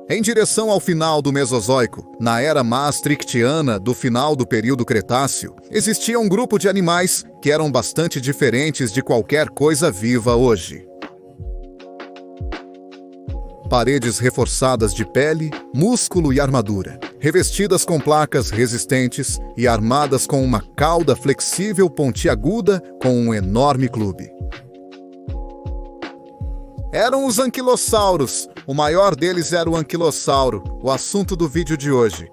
Em direção ao final do Mesozoico, na era maastrichtiana do final do período Cretáceo, existia um grupo de animais que eram bastante diferentes de qualquer coisa viva hoje. Paredes reforçadas de pele, músculo e armadura, revestidas com placas resistentes e armadas com uma cauda flexível pontiaguda com um enorme clube. Eram os anquilossauros. O maior deles era o anquilossauro, o assunto do vídeo de hoje.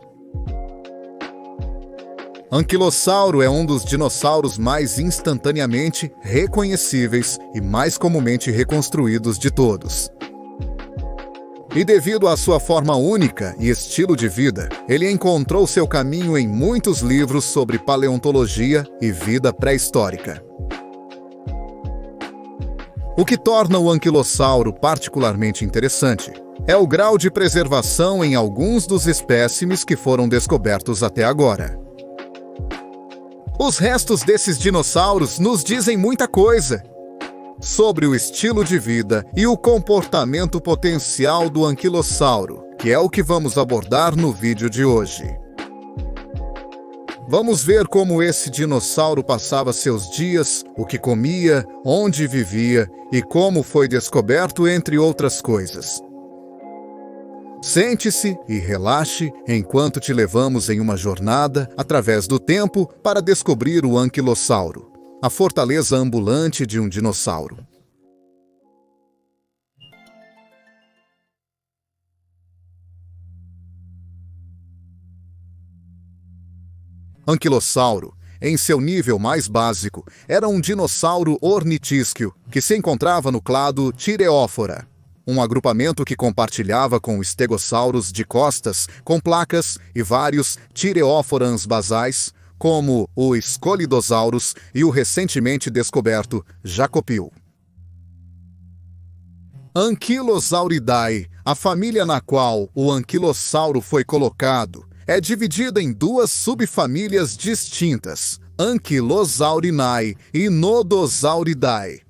Anquilossauro é um dos dinossauros mais instantaneamente reconhecíveis e mais comumente reconstruídos de todos. E devido à sua forma única e estilo de vida, ele encontrou seu caminho em muitos livros sobre paleontologia e vida pré-histórica. O que torna o anquilossauro particularmente interessante é o grau de preservação em alguns dos espécimes que foram descobertos até agora. Os restos desses dinossauros nos dizem muita coisa sobre o estilo de vida e o comportamento potencial do anquilossauro, que é o que vamos abordar no vídeo de hoje. Vamos ver como esse dinossauro passava seus dias, o que comia, onde vivia e como foi descoberto, entre outras coisas. Sente-se e relaxe enquanto te levamos em uma jornada através do tempo para descobrir o anquilossauro, a fortaleza ambulante de um dinossauro. Anquilossauro, em seu nível mais básico, era um dinossauro ornitísquio que se encontrava no clado Thyreophora, um agrupamento que compartilhava com os stegossauros de costas com placas e vários Thyreophorans basais, como o Scolidosaurus e o recentemente descoberto Jacopil. Ankylosauridae, a família na qual o anquilossauro foi colocado, é dividida em duas subfamílias distintas, Ankylosaurinae e Nodosauridae.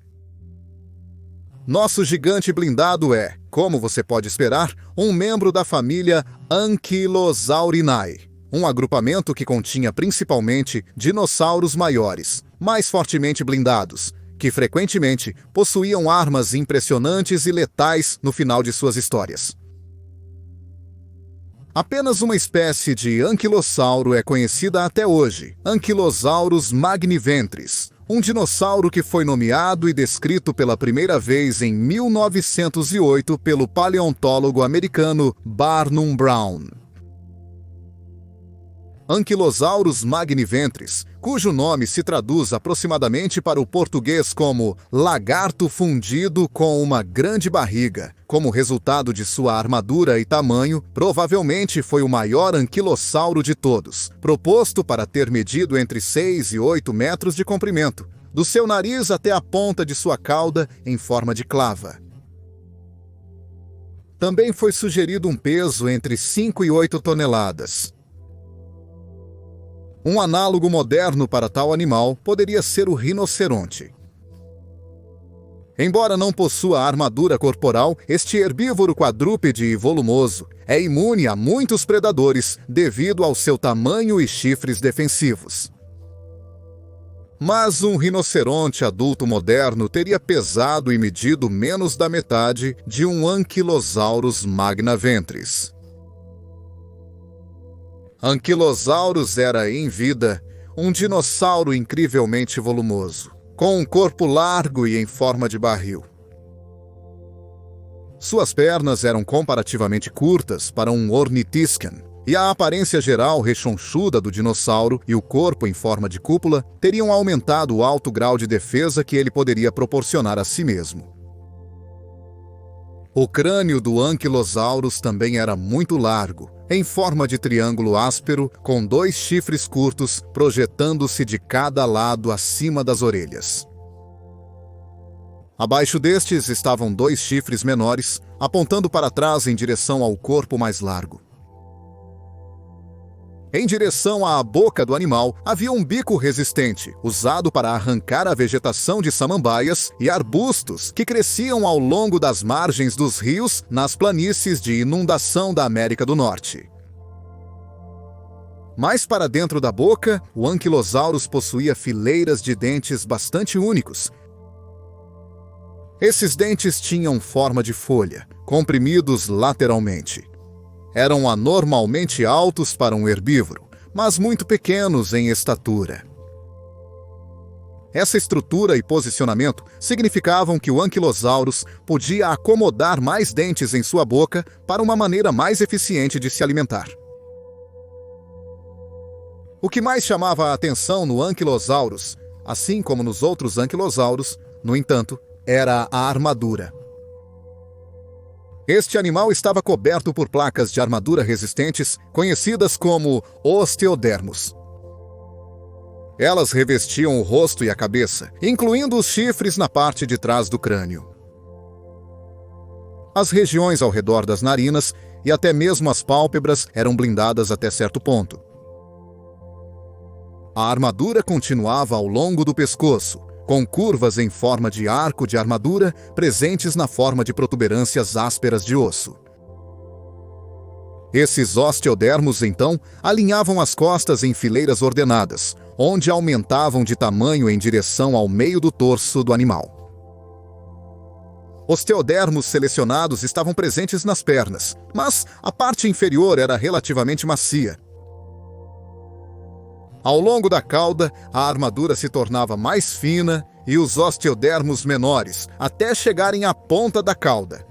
Nosso gigante blindado é, como você pode esperar, um membro da família Ankylosaurinae, um agrupamento que continha principalmente dinossauros maiores, mais fortemente blindados, que frequentemente possuíam armas impressionantes e letais no final de suas histórias. Apenas uma espécie de anquilossauro é conhecida até hoje, Ankylosaurus magniventris, um dinossauro que foi nomeado e descrito pela primeira vez em 1908 pelo paleontólogo americano Barnum Brown. Ankylosaurus magniventris, cujo nome se traduz aproximadamente para o português como lagarto fundido com uma grande barriga, como resultado de sua armadura e tamanho, provavelmente foi o maior anquilossauro de todos, proposto para ter medido entre 6 e 8 metros de comprimento, do seu nariz até a ponta de sua cauda em forma de clava. Também foi sugerido um peso entre 5 e 8 toneladas. Um análogo moderno para tal animal poderia ser o rinoceronte. Embora não possua armadura corporal, este herbívoro quadrúpede e volumoso é imune a muitos predadores devido ao seu tamanho e chifres defensivos. Mas um rinoceronte adulto moderno teria pesado e medido menos da metade de um Ankylosaurus magnaventris. Ankylosaurus era, em vida, um dinossauro incrivelmente volumoso, com um corpo largo e em forma de barril. Suas pernas eram comparativamente curtas para um ornitiscan, e a aparência geral rechonchuda do dinossauro e o corpo em forma de cúpula teriam aumentado o alto grau de defesa que ele poderia proporcionar a si mesmo. O crânio do Ankylosaurus também era muito largo, em forma de triângulo áspero, com 2 chifres curtos projetando-se de cada lado acima das orelhas. Abaixo destes estavam 2 chifres menores, apontando para trás em direção ao corpo mais largo. Em direção à boca do animal, havia um bico resistente, usado para arrancar a vegetação de samambaias e arbustos que cresciam ao longo das margens dos rios nas planícies de inundação da América do Norte. Mais para dentro da boca, o Anquilosaurus possuía fileiras de dentes bastante únicos. Esses dentes tinham forma de folha, comprimidos lateralmente. Eram anormalmente altos para um herbívoro, mas muito pequenos em estatura. Essa estrutura e posicionamento significavam que o Anquilosaurus podia acomodar mais dentes em sua boca para uma maneira mais eficiente de se alimentar. O que mais chamava a atenção no Anquilosaurus, assim como nos outros anquilosauros, no entanto, era a armadura. Este animal estava coberto por placas de armadura resistentes, conhecidas como osteodermos. Elas revestiam o rosto e a cabeça, incluindo os chifres na parte de trás do crânio. As regiões ao redor das narinas e até mesmo as pálpebras eram blindadas até certo ponto. A armadura continuava ao longo do pescoço, com curvas em forma de arco de armadura presentes na forma de protuberâncias ásperas de osso. Esses osteodermos, então, alinhavam as costas em fileiras ordenadas, onde aumentavam de tamanho em direção ao meio do torso do animal. Osteodermos selecionados estavam presentes nas pernas, mas a parte inferior era relativamente macia. Ao longo da cauda, a armadura se tornava mais fina e os osteodermos menores, até chegarem à ponta da cauda.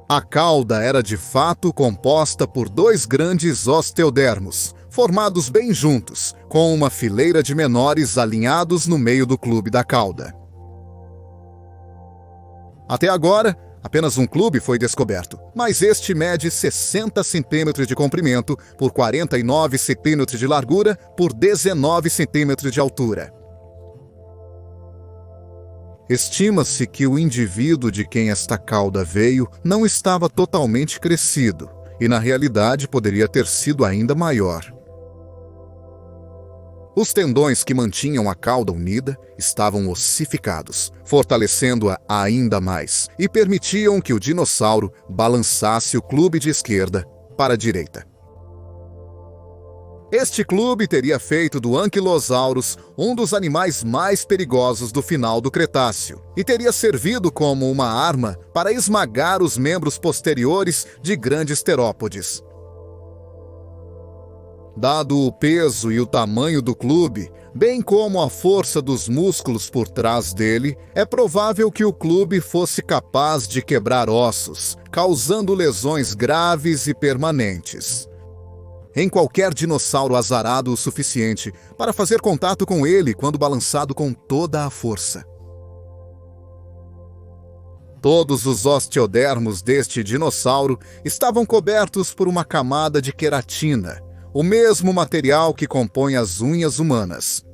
A cauda era de fato composta por dois grandes osteodermos, formados bem juntos, com uma fileira de menores alinhados no meio do clube da cauda. Até agora, apenas um clube foi descoberto, mas este mede 60 centímetros de comprimento por 49 centímetros de largura por 19 centímetros de altura. Estima-se que o indivíduo de quem esta cauda veio não estava totalmente crescido, e na realidade poderia ter sido ainda maior. Os tendões que mantinham a cauda unida estavam ossificados, fortalecendo-a ainda mais, e permitiam que o dinossauro balançasse o clube de esquerda para a direita. Este clube teria feito do Anquilosaurus um dos animais mais perigosos do final do Cretáceo, e teria servido como uma arma para esmagar os membros posteriores de grandes terópodes. Dado o peso e o tamanho do clube, bem como a força dos músculos por trás dele, é provável que o clube fosse capaz de quebrar ossos, causando lesões graves e permanentes em qualquer dinossauro azarado o suficiente para fazer contato com ele quando balançado com toda a força. Todos os osteodermos deste dinossauro estavam cobertos por uma camada de queratina, o mesmo material que compõe as unhas humanas,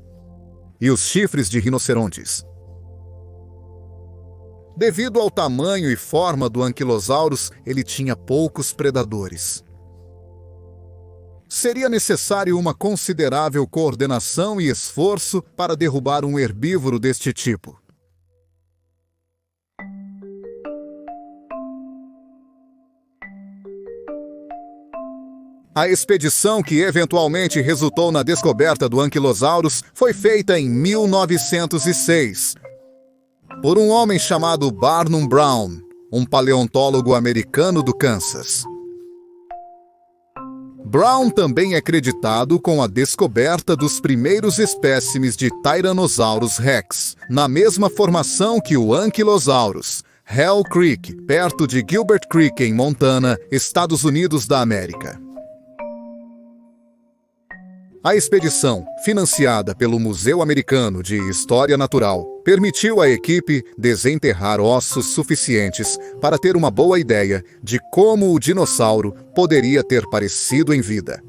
e os chifres de rinocerontes. Devido ao tamanho e forma do Anquilosaurus, ele tinha poucos predadores. Seria necessário uma considerável coordenação e esforço para derrubar um herbívoro deste tipo. A expedição que eventualmente resultou na descoberta do Anquilosaurus foi feita em 1906 por um homem chamado Barnum Brown, um paleontólogo americano do Kansas. Brown também é creditado com a descoberta dos primeiros espécimes de Tyrannosaurus rex, na mesma formação que o Anquilosaurus, Hell Creek, perto de Gilbert Creek, em Montana, Estados Unidos da América. A expedição, financiada pelo Museu Americano de História Natural, permitiu à equipe desenterrar ossos suficientes para ter uma boa ideia de como o dinossauro poderia ter parecido em vida.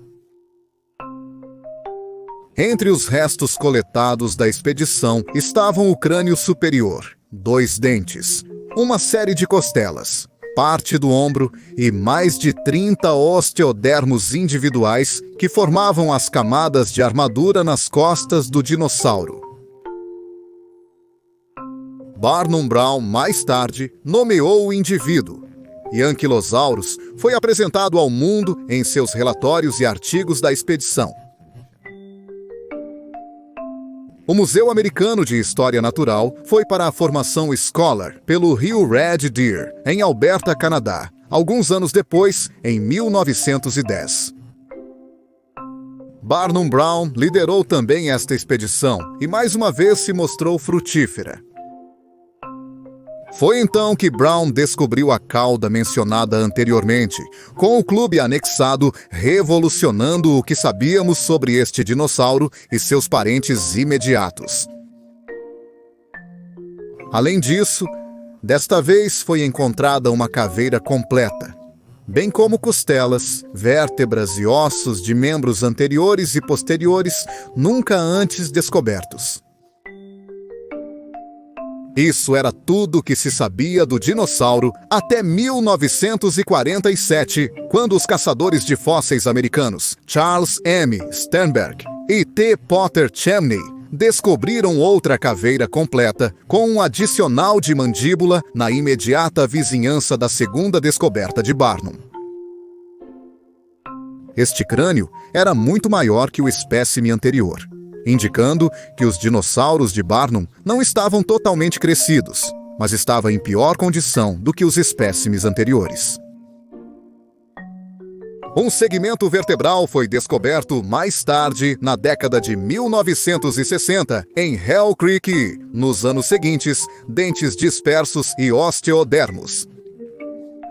Entre os restos coletados da expedição estavam o crânio superior, 2 dentes, uma série de costelas, parte do ombro e mais de 30 osteodermos individuais que formavam as camadas de armadura nas costas do dinossauro. Barnum Brown, mais tarde, nomeou o indivíduo, e Anquilosaurus foi apresentado ao mundo em seus relatórios e artigos da expedição. O Museu Americano de História Natural foi para a formação Scholar pelo rio Red Deer, em Alberta, Canadá, alguns anos depois, em 1910. Barnum Brown liderou também esta expedição e mais uma vez se mostrou frutífera. Foi então que Brown descobriu a cauda mencionada anteriormente, com o clube anexado revolucionando o que sabíamos sobre este dinossauro e seus parentes imediatos. Além disso, desta vez foi encontrada uma caveira completa, bem como costelas, vértebras e ossos de membros anteriores e posteriores nunca antes descobertos. Isso era tudo que se sabia do dinossauro até 1947, quando os caçadores de fósseis americanos Charles M. Sternberg e T. Potter Chamney descobriram outra caveira completa com um adicional de mandíbula na imediata vizinhança da segunda descoberta de Barnum. Este crânio era muito maior que o espécime anterior, indicando que os dinossauros de Barnum não estavam totalmente crescidos, mas estavam em pior condição do que os espécimes anteriores. Um segmento vertebral foi descoberto mais tarde, na década de 1960, em Hell Creek e, nos anos seguintes, dentes dispersos e osteodermos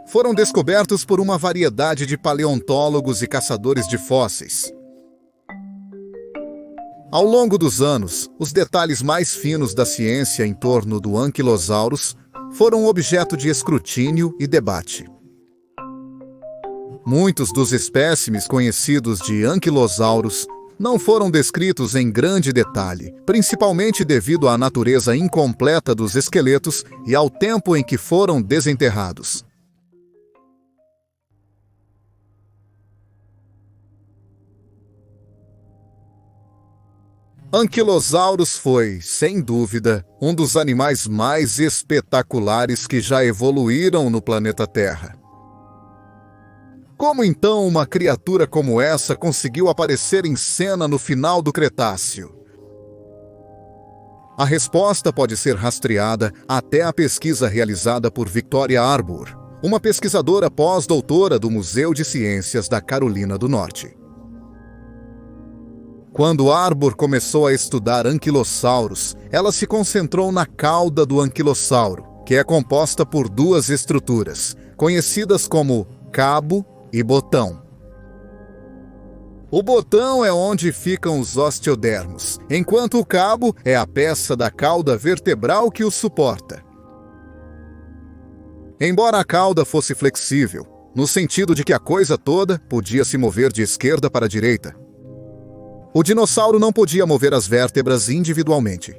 foram descobertos por uma variedade de paleontólogos e caçadores de fósseis. Ao longo dos anos, os detalhes mais finos da ciência em torno do Anquilosaurus foram objeto de escrutínio e debate. Muitos dos espécimes conhecidos de Anquilosaurus não foram descritos em grande detalhe, principalmente devido à natureza incompleta dos esqueletos e ao tempo em que foram desenterrados. Anquilosaurus foi, sem dúvida, um dos animais mais espetaculares que já evoluíram no planeta Terra. Como então uma criatura como essa conseguiu aparecer em cena no final do Cretáceo? A resposta pode ser rastreada até a pesquisa realizada por Victoria Arbour, uma pesquisadora pós-doutora do Museu de Ciências da Carolina do Norte. Quando Arbour começou a estudar anquilossauros, ela se concentrou na cauda do anquilossauro, que é composta por duas estruturas, conhecidas como cabo e botão. O botão é onde ficam os osteodermos, enquanto o cabo é a peça da cauda vertebral que os suporta. Embora a cauda fosse flexível, no sentido de que a coisa toda podia se mover de esquerda para a direita, o dinossauro não podia mover as vértebras individualmente.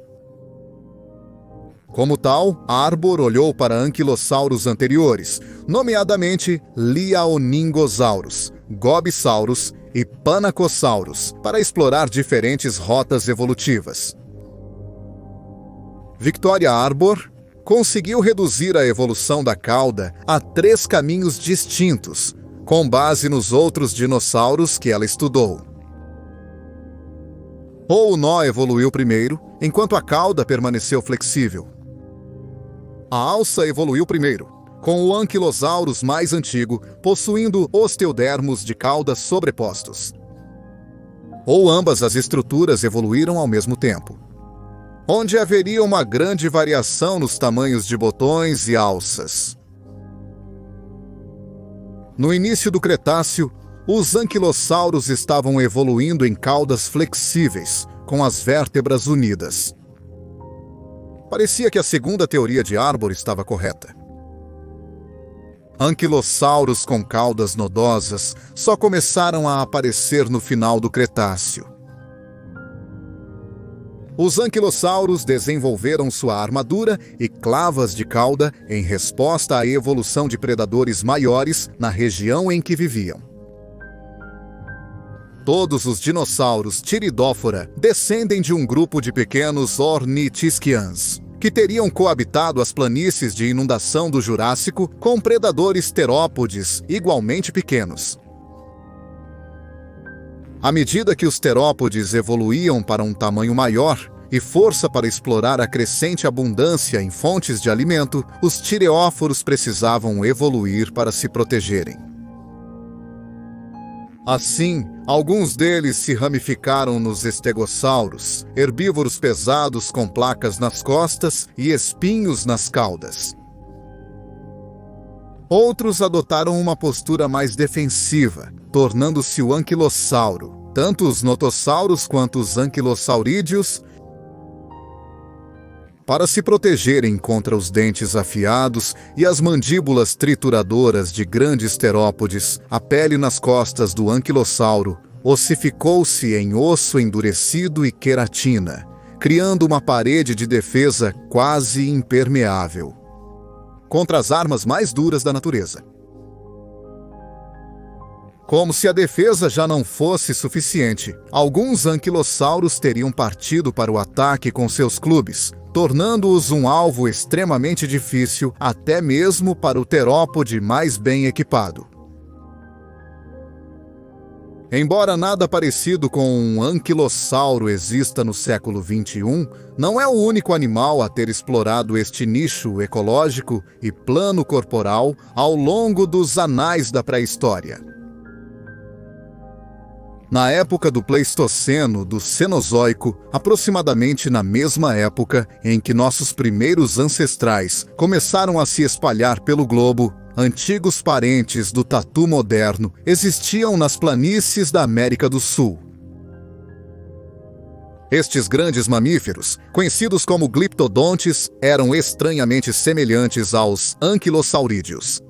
Como tal, Arbour olhou para anquilossauros anteriores, nomeadamente Liaoningosaurus, Gobisaurus e Panacosaurus, para explorar diferentes rotas evolutivas. Victoria Arbour conseguiu reduzir a evolução da cauda a 3 caminhos distintos, com base nos outros dinossauros que ela estudou. Ou o nó evoluiu primeiro, enquanto a cauda permaneceu flexível. A alça evoluiu primeiro, com o Anquilosaurus mais antigo possuindo osteodermos de cauda sobrepostos. Ou ambas as estruturas evoluíram ao mesmo tempo, onde haveria uma grande variação nos tamanhos de botões e alças. No início do Cretáceo, os anquilossauros estavam evoluindo em caudas flexíveis, com as vértebras unidas. Parecia que a segunda teoria de Arbour estava correta. Anquilossauros com caudas nodosas só começaram a aparecer no final do Cretáceo. Os anquilossauros desenvolveram sua armadura e clavas de cauda em resposta à evolução de predadores maiores na região em que viviam. Todos os dinossauros Pteridófora descendem de um grupo de pequenos ornitisquians, que teriam coabitado as planícies de inundação do Jurássico com predadores terópodes igualmente pequenos. À medida que os terópodes evoluíam para um tamanho maior e força para explorar a crescente abundância em fontes de alimento, os tireóforos precisavam evoluir para se protegerem. Assim, alguns deles se ramificaram nos estegossauros, herbívoros pesados com placas nas costas e espinhos nas caudas. Outros adotaram uma postura mais defensiva, tornando-se o anquilossauro. Tanto os notossauros quanto os anquilossaurídeos, para se protegerem contra os dentes afiados e as mandíbulas trituradoras de grandes terópodes, a pele nas costas do anquilossauro ossificou-se em osso endurecido e queratina, criando uma parede de defesa quase impermeável contra as armas mais duras da natureza. Como se a defesa já não fosse suficiente, alguns anquilossauros teriam partido para o ataque com seus clubes, tornando-os um alvo extremamente difícil até mesmo para o terópode mais bem equipado. Embora nada parecido com um anquilossauro exista no século XXI, não é o único animal a ter explorado este nicho ecológico e plano corporal ao longo dos anais da pré-história. Na época do Pleistoceno do Cenozoico, aproximadamente na mesma época em que nossos primeiros ancestrais começaram a se espalhar pelo globo, antigos parentes do tatu moderno existiam nas planícies da América do Sul. Estes grandes mamíferos, conhecidos como gliptodontes, eram estranhamente semelhantes aos anquilossaurídeos.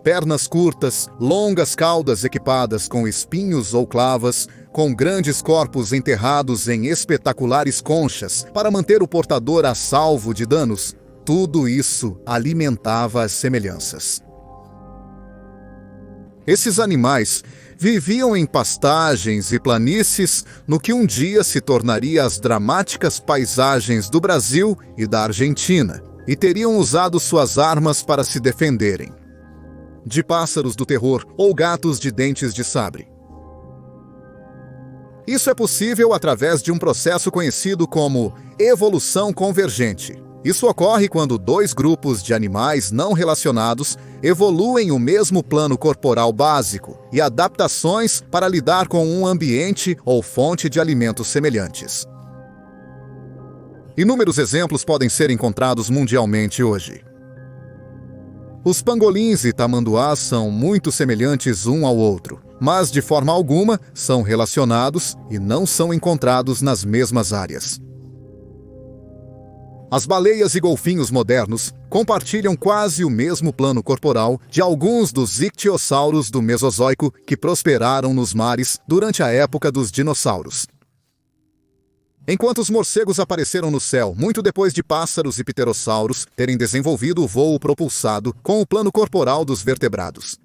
Pernas curtas, longas caudas equipadas com espinhos ou clavas, com grandes corpos enterrados em espetaculares conchas para manter o portador a salvo de danos. Tudo isso alimentava as semelhanças. Esses animais viviam em pastagens e planícies no que um dia se tornaria as dramáticas paisagens do Brasil e da Argentina, e teriam usado suas armas para se defenderem de pássaros do terror ou gatos de dentes de sabre. Isso é possível através de um processo conhecido como evolução convergente. Isso ocorre quando dois grupos de animais não relacionados evoluem o mesmo plano corporal básico e adaptações para lidar com um ambiente ou fonte de alimentos semelhantes. Inúmeros exemplos podem ser encontrados mundialmente hoje. Os pangolins e tamanduás são muito semelhantes um ao outro, mas de forma alguma são relacionados e não são encontrados nas mesmas áreas. As baleias e golfinhos modernos compartilham quase o mesmo plano corporal de alguns dos ictiossauros do Mesozoico que prosperaram nos mares durante a época dos dinossauros. Enquanto os morcegos apareceram no céu muito depois de pássaros e pterossauros terem desenvolvido o voo propulsado com o plano corporal dos vertebrados.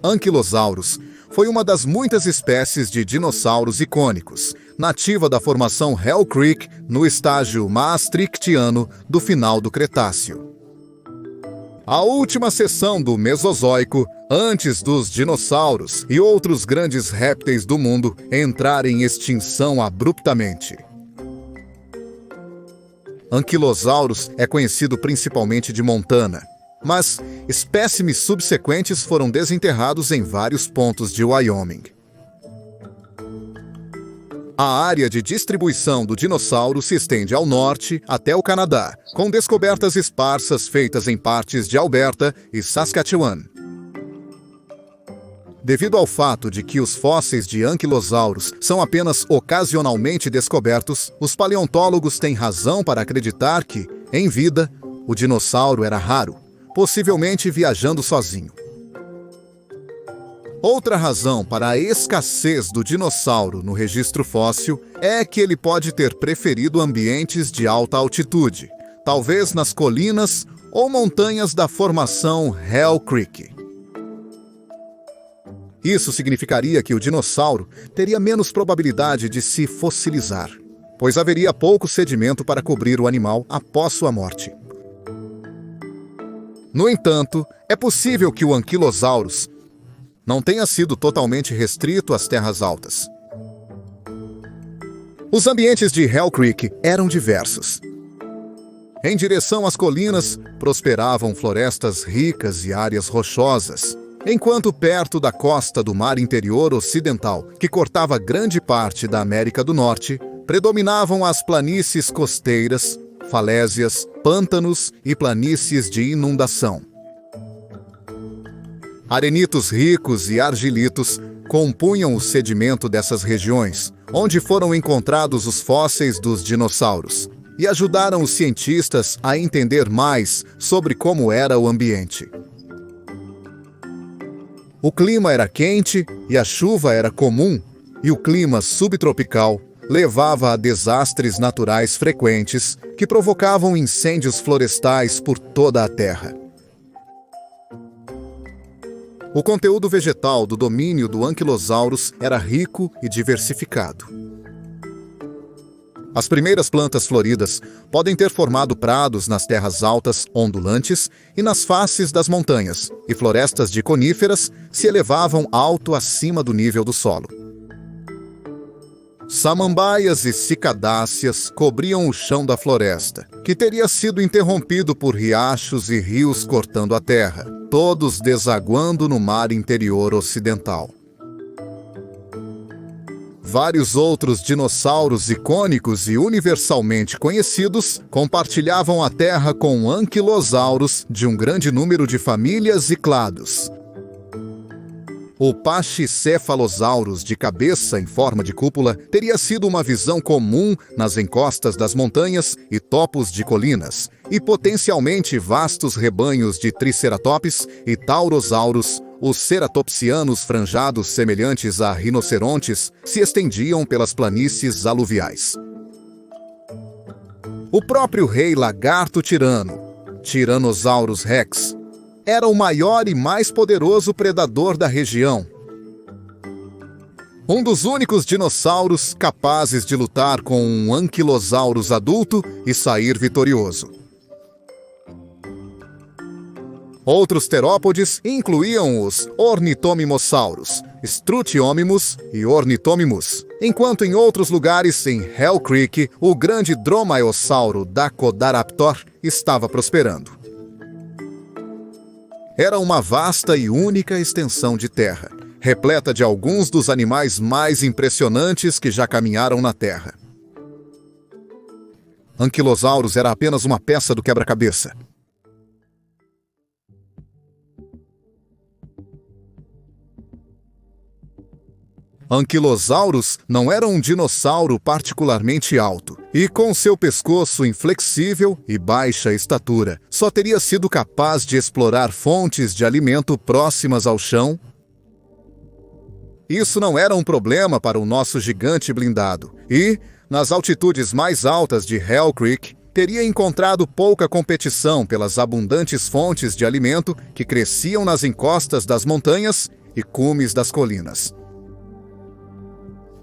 Anquilosaurus foi uma das muitas espécies de dinossauros icônicos, nativa da formação Hell Creek no estágio maastrichtiano do final do Cretáceo. A última seção do Mesozoico, antes dos dinossauros e outros grandes répteis do mundo entrarem em extinção abruptamente. Anquilosaurus é conhecido principalmente de Montana, mas espécimes subsequentes foram desenterrados em vários pontos de Wyoming. A área de distribuição do dinossauro se estende ao norte até o Canadá, com descobertas esparsas feitas em partes de Alberta e Saskatchewan. Devido ao fato de que os fósseis de anquilosaurus são apenas ocasionalmente descobertos, os paleontólogos têm razão para acreditar que, em vida, o dinossauro era raro, possivelmente viajando sozinho. Outra razão para a escassez do dinossauro no registro fóssil é que ele pode ter preferido ambientes de alta altitude, talvez nas colinas ou montanhas da formação Hell Creek. Isso significaria que o dinossauro teria menos probabilidade de se fossilizar, pois haveria pouco sedimento para cobrir o animal após sua morte. No entanto, é possível que o Ankylosaurus não tenha sido totalmente restrito às terras altas. Os ambientes de Hell Creek eram diversos. Em direção às colinas, prosperavam florestas ricas e áreas rochosas, enquanto perto da costa do Mar Interior Ocidental, que cortava grande parte da América do Norte, predominavam as planícies costeiras, falésias, pântanos e planícies de inundação. Arenitos ricos e argilitos compunham o sedimento dessas regiões, onde foram encontrados os fósseis dos dinossauros, e ajudaram os cientistas a entender mais sobre como era o ambiente. O clima era quente e a chuva era comum, e o clima subtropical levava a desastres naturais frequentes que provocavam incêndios florestais por toda a Terra. O conteúdo vegetal do domínio do Ankylosaurus era rico e diversificado. As primeiras plantas floridas podem ter formado prados nas terras altas ondulantes e nas faces das montanhas, e florestas de coníferas se elevavam alto acima do nível do solo. Samambaias e cicadáceas cobriam o chão da floresta, que teria sido interrompido por riachos e rios cortando a terra, todos desaguando no Mar Interior Ocidental. Vários outros dinossauros icônicos e universalmente conhecidos compartilhavam a Terra com anquilosauros de um grande número de famílias e clados. O Pachycephalosaurus de cabeça em forma de cúpula teria sido uma visão comum nas encostas das montanhas e topos de colinas, e potencialmente vastos rebanhos de Triceratops e Taurosaurus. Os ceratopsianos franjados semelhantes a rinocerontes se estendiam pelas planícies aluviais. O próprio rei lagarto tirano, Tyrannosaurus rex, era o maior e mais poderoso predador da região. Um dos únicos dinossauros capazes de lutar com um Ankylosaurus adulto e sair vitorioso. Outros terópodes incluíam os Ornitomimosaurus, Struthiomimus e Ornithomimus, enquanto em outros lugares em Hell Creek o grande Dromaeosauro Dacodaraptor estava prosperando. Era uma vasta e única extensão de terra, repleta de alguns dos animais mais impressionantes que já caminharam na Terra. Ankylosaurus era apenas uma peça do quebra-cabeça. Ankylosaurus não era um dinossauro particularmente alto, e com seu pescoço inflexível e baixa estatura, só teria sido capaz de explorar fontes de alimento próximas ao chão. Isso não era um problema para o nosso gigante blindado, e, nas altitudes mais altas de Hell Creek, teria encontrado pouca competição pelas abundantes fontes de alimento que cresciam nas encostas das montanhas e cumes das colinas.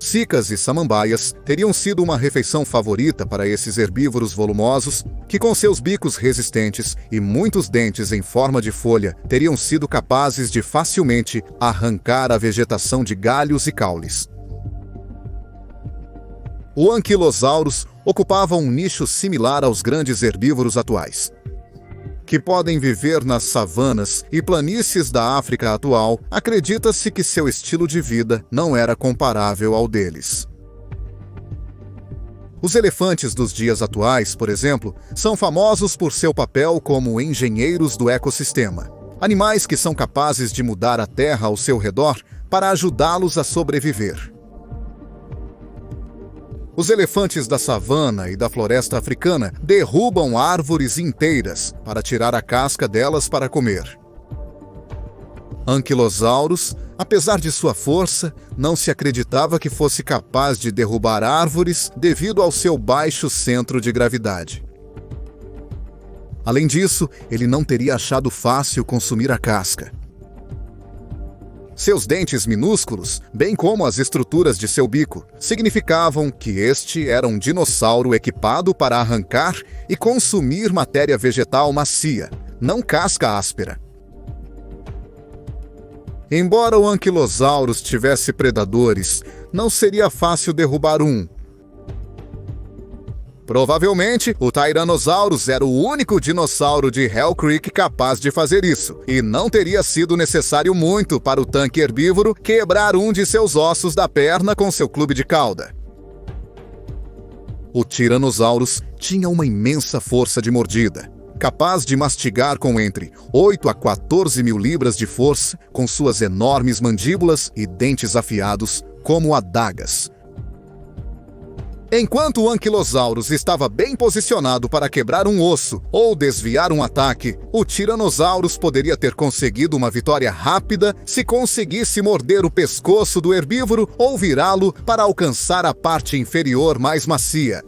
Cicas e samambaias teriam sido uma refeição favorita para esses herbívoros volumosos que, com seus bicos resistentes e muitos dentes em forma de folha, teriam sido capazes de facilmente arrancar a vegetação de galhos e caules. O Ankylosaurus ocupava um nicho similar aos grandes herbívoros atuais, que podem viver nas savanas e planícies da África atual. Acredita-se que seu estilo de vida não era comparável ao deles. Os elefantes dos dias atuais, por exemplo, são famosos por seu papel como engenheiros do ecossistema. Animais que são capazes de mudar a terra ao seu redor para ajudá-los a sobreviver. Os elefantes da savana e da floresta africana derrubam árvores inteiras para tirar a casca delas para comer. Anquilosaurus, apesar de sua força, não se acreditava que fosse capaz de derrubar árvores devido ao seu baixo centro de gravidade. Além disso, ele não teria achado fácil consumir a casca. Seus dentes minúsculos, bem como as estruturas de seu bico, significavam que este era um dinossauro equipado para arrancar e consumir matéria vegetal macia, não casca áspera. Embora o Anquilosaurus tivesse predadores, não seria fácil derrubar um. Provavelmente, o Tyrannosaurus era o único dinossauro de Hell Creek capaz de fazer isso, e não teria sido necessário muito para o tanque herbívoro quebrar um de seus ossos da perna com seu clube de cauda. O Tyrannosaurus tinha uma imensa força de mordida, capaz de mastigar com entre 8 a 14 mil libras de força com suas enormes mandíbulas e dentes afiados como adagas. Enquanto o Anquilosaurus estava bem posicionado para quebrar um osso ou desviar um ataque, o Tyrannosaurus poderia ter conseguido uma vitória rápida se conseguisse morder o pescoço do herbívoro ou virá-lo para alcançar a parte inferior mais macia.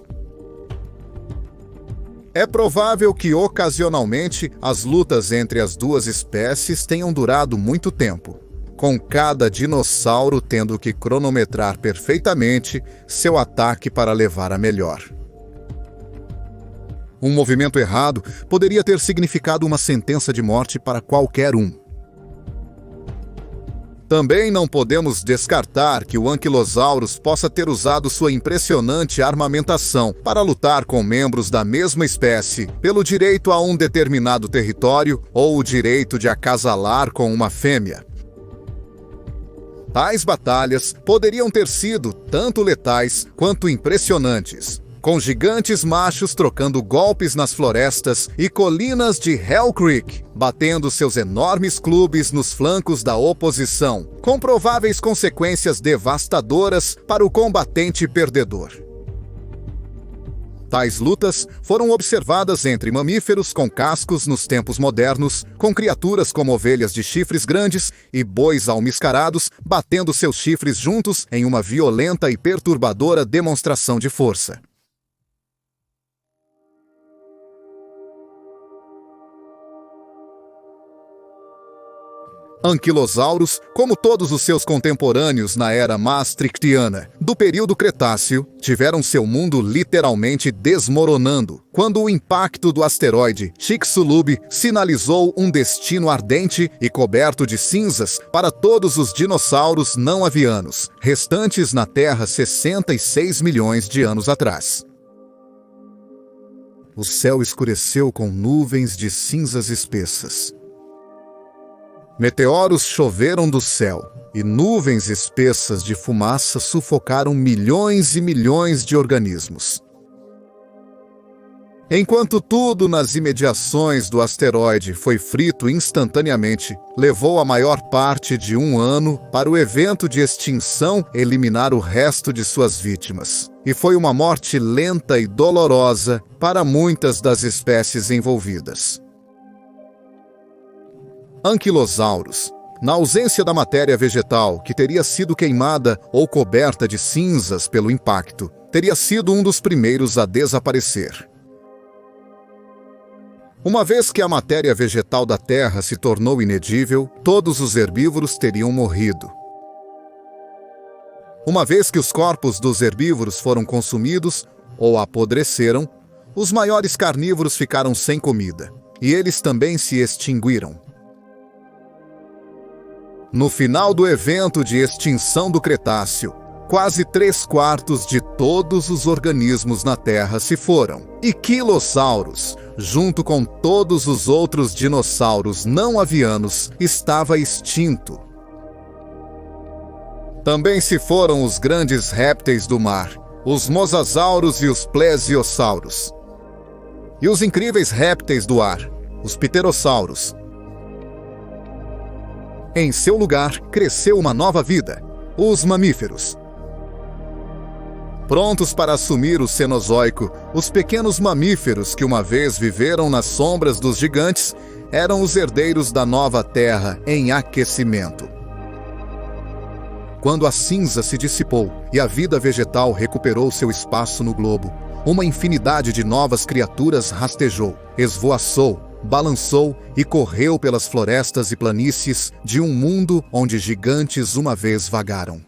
É provável que, ocasionalmente, as lutas entre as duas espécies tenham durado muito tempo, com cada dinossauro tendo que cronometrar perfeitamente seu ataque para levar a melhor. Um movimento errado poderia ter significado uma sentença de morte para qualquer um. Também não podemos descartar que o Anquilosaurus possa ter usado sua impressionante armamentação para lutar com membros da mesma espécie pelo direito a um determinado território ou o direito de acasalar com uma fêmea. Tais batalhas poderiam ter sido tanto letais quanto impressionantes, com gigantes machos trocando golpes nas florestas e colinas de Hell Creek, batendo seus enormes clubes nos flancos da oposição, com prováveis consequências devastadoras para o combatente perdedor. Tais lutas foram observadas entre mamíferos com cascos nos tempos modernos, com criaturas como ovelhas de chifres grandes e bois almiscarados batendo seus chifres juntos em uma violenta e perturbadora demonstração de força. Anquilosaurus, como todos os seus contemporâneos na era maastrichtiana do período Cretáceo, tiveram seu mundo literalmente desmoronando quando o impacto do asteroide Chicxulub sinalizou um destino ardente e coberto de cinzas para todos os dinossauros não avianos, restantes na Terra 66 milhões de anos atrás. O céu escureceu com nuvens de cinzas espessas. Meteoros choveram do céu, e nuvens espessas de fumaça sufocaram milhões e milhões de organismos. Enquanto tudo nas imediações do asteroide foi frito instantaneamente, levou a maior parte de um ano para o evento de extinção eliminar o resto de suas vítimas. E foi uma morte lenta e dolorosa para muitas das espécies envolvidas. Anquilosaurus, na ausência da matéria vegetal que teria sido queimada ou coberta de cinzas pelo impacto, teria sido um dos primeiros a desaparecer. Uma vez que a matéria vegetal da Terra se tornou inedível, todos os herbívoros teriam morrido. Uma vez que os corpos dos herbívoros foram consumidos ou apodreceram, os maiores carnívoros ficaram sem comida, e eles também se extinguiram. No final do evento de extinção do Cretáceo, quase 3/4 de todos os organismos na Terra se foram, e Quilosaurus, junto com todos os outros dinossauros não avianos, estava extinto. Também se foram os grandes répteis do mar, os mosasauros e os plesiosauros. E os incríveis répteis do ar, os pterossauros. Em seu lugar, cresceu uma nova vida, os mamíferos. Prontos para assumir o Cenozoico, os pequenos mamíferos que uma vez viveram nas sombras dos gigantes eram os herdeiros da nova Terra em aquecimento. Quando a cinza se dissipou e a vida vegetal recuperou seu espaço no globo, uma infinidade de novas criaturas rastejou, esvoaçou, balançou e correu pelas florestas e planícies de um mundo onde gigantes uma vez vagaram.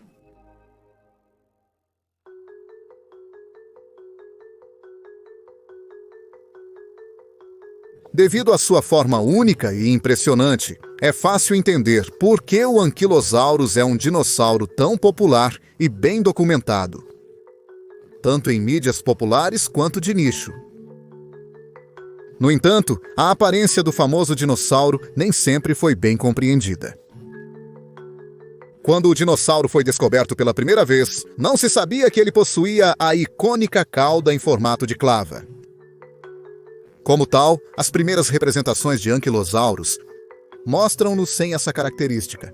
Devido à sua forma única e impressionante, é fácil entender por que o Anquilosaurus é um dinossauro tão popular e bem documentado, tanto em mídias populares quanto de nicho. No entanto, a aparência do famoso dinossauro nem sempre foi bem compreendida. Quando o dinossauro foi descoberto pela primeira vez, não se sabia que ele possuía a icônica cauda em formato de clava. Como tal, as primeiras representações de anquilosaurus mostram-nos sem essa característica.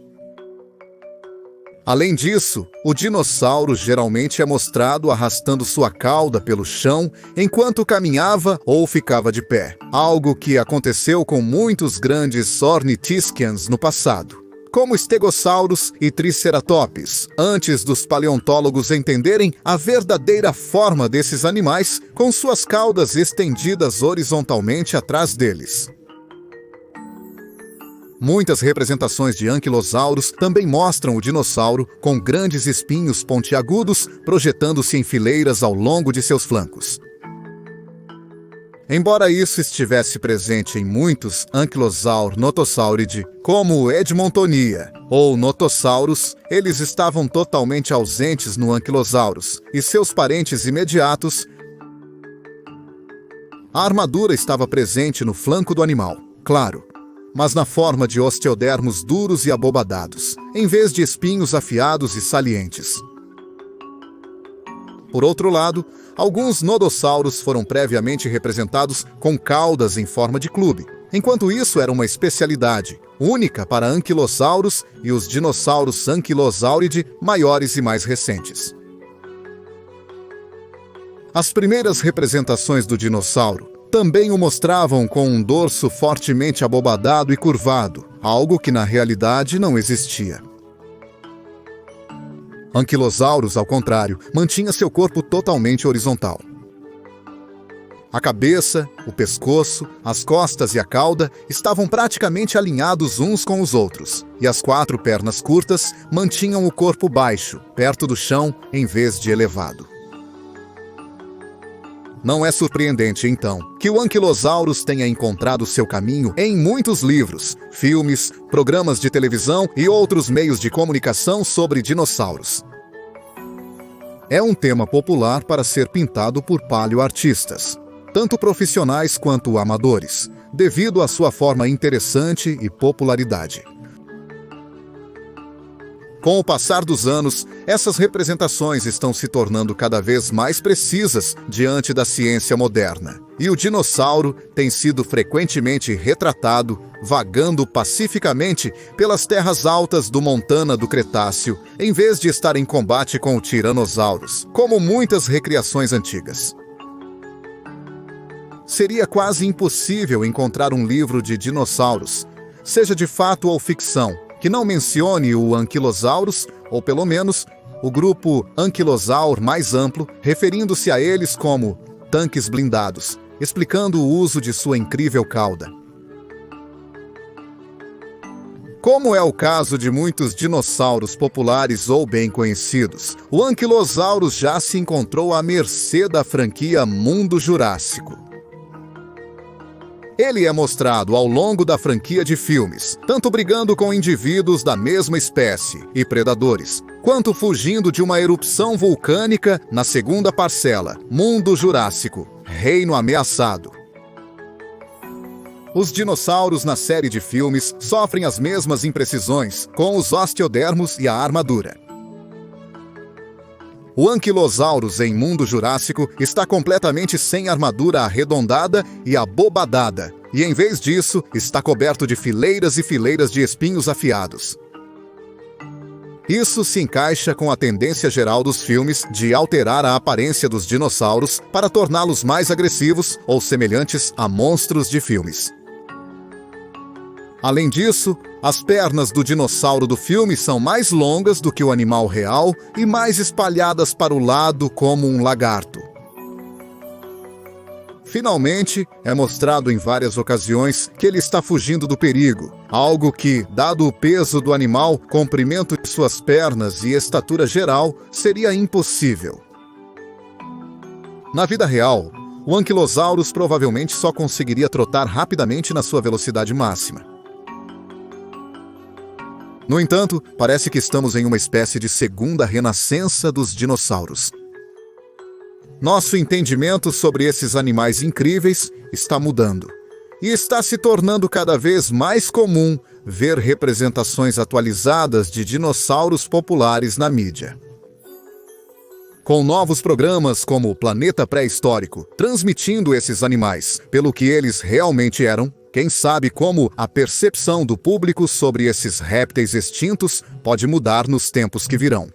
Além disso, o dinossauro geralmente é mostrado arrastando sua cauda pelo chão enquanto caminhava ou ficava de pé, algo que aconteceu com muitos grandes ornitisquians no passado, como Stegosaurus e Triceratops, antes dos paleontólogos entenderem a verdadeira forma desses animais com suas caudas estendidas horizontalmente atrás deles. Muitas representações de anquilosaurus também mostram o dinossauro com grandes espinhos pontiagudos projetando-se em fileiras ao longo de seus flancos. Embora isso estivesse presente em muitos Ankylosaur notosauridae, como o Edmontonia ou Notosaurus, eles estavam totalmente ausentes no Ankylosaurus e seus parentes imediatos. A armadura estava presente no flanco do animal, claro, mas na forma de osteodermos duros e abobadados, em vez de espinhos afiados e salientes. Por outro lado, alguns nodossauros foram previamente representados com caudas em forma de clube, enquanto isso era uma especialidade única para anquilossauros e os dinossauros Ankylosauridae maiores e mais recentes. As primeiras representações do dinossauro também o mostravam com um dorso fortemente abobadado e curvado, algo que na realidade não existia. Ankylosaurus, ao contrário, mantinha seu corpo totalmente horizontal. A cabeça, o pescoço, as costas e a cauda estavam praticamente alinhados uns com os outros, e as 4 pernas curtas mantinham o corpo baixo, perto do chão, em vez de elevado. Não é surpreendente, então, que o Ankylosaurus tenha encontrado seu caminho em muitos livros, filmes, programas de televisão e outros meios de comunicação sobre dinossauros. É um tema popular para ser pintado por paleoartistas, tanto profissionais quanto amadores, devido à sua forma interessante e popularidade. Com o passar dos anos, essas representações estão se tornando cada vez mais precisas diante da ciência moderna, e o dinossauro tem sido frequentemente retratado vagando pacificamente pelas terras altas do Montana do Cretáceo, em vez de estar em combate com o Tyrannosaurus, como muitas recriações antigas. Seria quase impossível encontrar um livro de dinossauros, seja de fato ou ficção, que não mencione o Ankylosaurus, ou pelo menos o grupo Ankylosaur mais amplo, referindo-se a eles como tanques blindados, explicando o uso de sua incrível cauda. Como é o caso de muitos dinossauros populares ou bem conhecidos, o Ankylosaurus já se encontrou à mercê da franquia Mundo Jurássico. Ele é mostrado ao longo da franquia de filmes, tanto brigando com indivíduos da mesma espécie e predadores, quanto fugindo de uma erupção vulcânica na segunda parcela, Mundo Jurássico, Reino Ameaçado. Os dinossauros na série de filmes sofrem as mesmas imprecisões com os osteodermos e a armadura. O Ankylosaurus em Mundo Jurássico está completamente sem armadura arredondada e abobadada, e em vez disso, está coberto de fileiras e fileiras de espinhos afiados. Isso se encaixa com a tendência geral dos filmes de alterar a aparência dos dinossauros para torná-los mais agressivos ou semelhantes a monstros de filmes. Além disso, as pernas do dinossauro do filme são mais longas do que o animal real e mais espalhadas para o lado como um lagarto. Finalmente, é mostrado em várias ocasiões que ele está fugindo do perigo, algo que, dado o peso do animal, comprimento de suas pernas e estatura geral, seria impossível. Na vida real, o Ankylosaurus provavelmente só conseguiria trotar rapidamente na sua velocidade máxima. No entanto, parece que estamos em uma espécie de segunda renascença dos dinossauros. Nosso entendimento sobre esses animais incríveis está mudando, e está se tornando cada vez mais comum ver representações atualizadas de dinossauros populares na mídia. Com novos programas como o Planeta Pré-Histórico, transmitindo esses animais pelo que eles realmente eram, quem sabe como a percepção do público sobre esses répteis extintos pode mudar nos tempos que virão.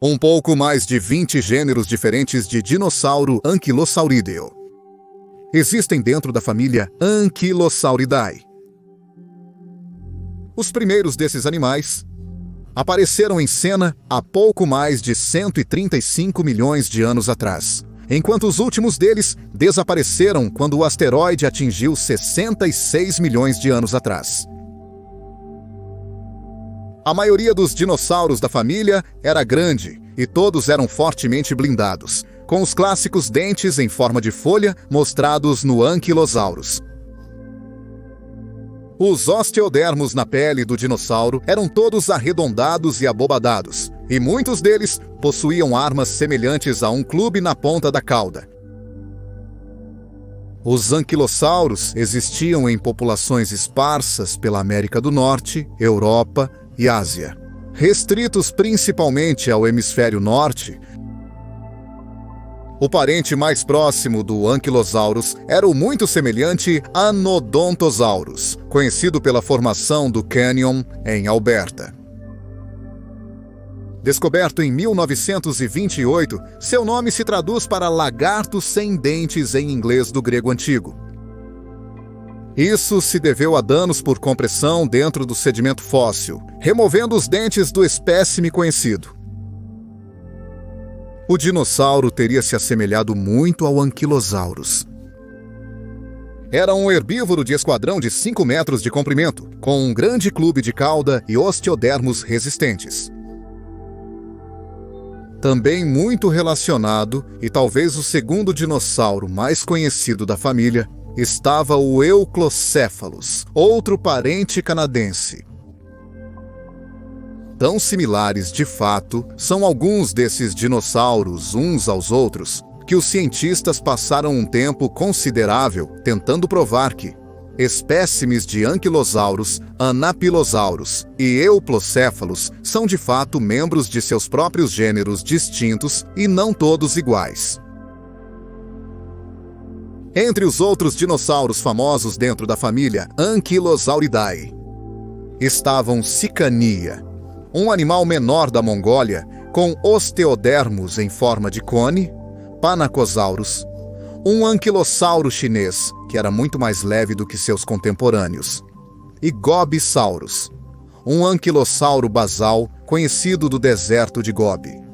Um pouco mais de 20 gêneros diferentes de dinossauro Ankylosauridae existem dentro da família Ankylosauridae. Os primeiros desses animais apareceram em cena há pouco mais de 135 milhões de anos atrás, enquanto os últimos deles desapareceram quando o asteroide atingiu 66 milhões de anos atrás. A maioria dos dinossauros da família era grande e todos eram fortemente blindados, com os clássicos dentes em forma de folha mostrados no Ankylosaurus. Os osteodermos na pele do dinossauro eram todos arredondados e abobadados, e muitos deles possuíam armas semelhantes a um clube na ponta da cauda. Os anquilossauros existiam em populações esparsas pela América do Norte, Europa e Ásia. Restritos principalmente ao hemisfério norte, o parente mais próximo do Ankylosaurus era o muito semelhante Anodontosaurus, conhecido pela formação do Canyon em Alberta. Descoberto em 1928, seu nome se traduz para lagarto sem dentes em inglês do grego antigo. Isso se deveu a danos por compressão dentro do sedimento fóssil, removendo os dentes do espécime conhecido. O dinossauro teria se assemelhado muito ao Ankylosaurus. Era um herbívoro de esquadrão de 5 metros de comprimento, com um grande clube de cauda e osteodermos resistentes. Também muito relacionado, e talvez o segundo dinossauro mais conhecido da família, estava o Euclocephalus, outro parente canadense. Tão similares, de fato, são alguns desses dinossauros uns aos outros, que os cientistas passaram um tempo considerável tentando provar que espécimes de Ankylosaurus, Anapilosaurus e Euplocephalus são de fato membros de seus próprios gêneros distintos e não todos iguais. Entre os outros dinossauros famosos dentro da família Ankylosauridae estavam Sicania, um animal menor da Mongólia, com osteodermos em forma de cone, Panacosaurus, um anquilossauro chinês, que era muito mais leve do que seus contemporâneos, e Gobisaurus, um anquilossauro basal conhecido do deserto de Gobi.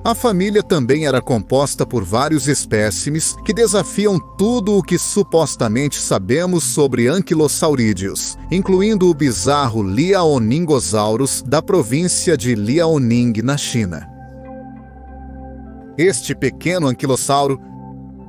A família também era composta por vários espécimes que desafiam tudo o que supostamente sabemos sobre Ankylosaurídeos, incluindo o bizarro Liaoningosaurus da província de Liaoning, na China. Este pequeno anquilossauro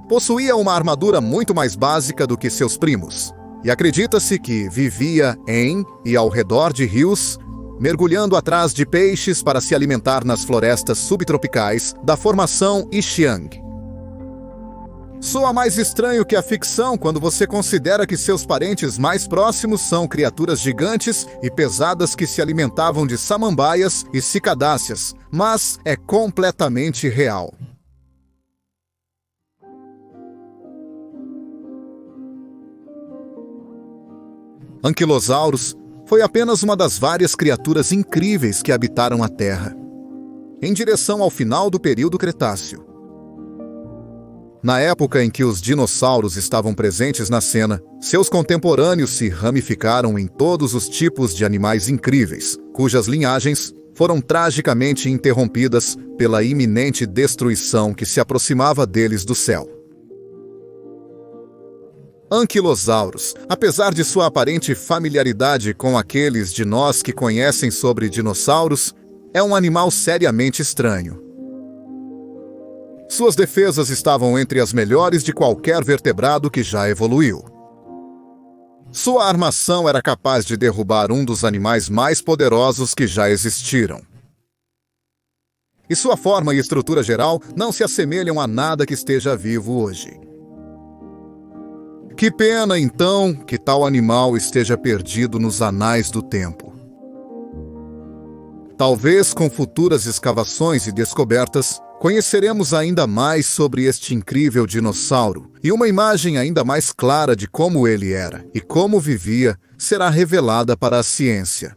possuía uma armadura muito mais básica do que seus primos, e acredita-se que vivia em e ao redor de rios, mergulhando atrás de peixes para se alimentar nas florestas subtropicais da formação Ixiang. Soa mais estranho que a ficção quando você considera que seus parentes mais próximos são criaturas gigantes e pesadas que se alimentavam de samambaias e cicadáceas, mas é completamente real. Ankylosaurus foi apenas uma das várias criaturas incríveis que habitaram a Terra. em direção ao final do período Cretáceo. Na época em que os dinossauros estavam presentes na cena, seus contemporâneos se ramificaram em todos os tipos de animais incríveis, cujas linhagens foram tragicamente interrompidas pela iminente destruição que se aproximava deles do céu. Anquilossauros, apesar de sua aparente familiaridade com aqueles de nós que conhecem sobre dinossauros, é um animal seriamente estranho. Suas defesas estavam entre as melhores de qualquer vertebrado que já evoluiu. Sua armação era capaz de derrubar um dos animais mais poderosos que já existiram. E sua forma e estrutura geral não se assemelham a nada que esteja vivo hoje. Que pena, então, que tal animal esteja perdido nos anais do tempo. Talvez com futuras escavações e descobertas, conheceremos ainda mais sobre este incrível dinossauro, e uma imagem ainda mais clara de como ele era e como vivia será revelada para a ciência.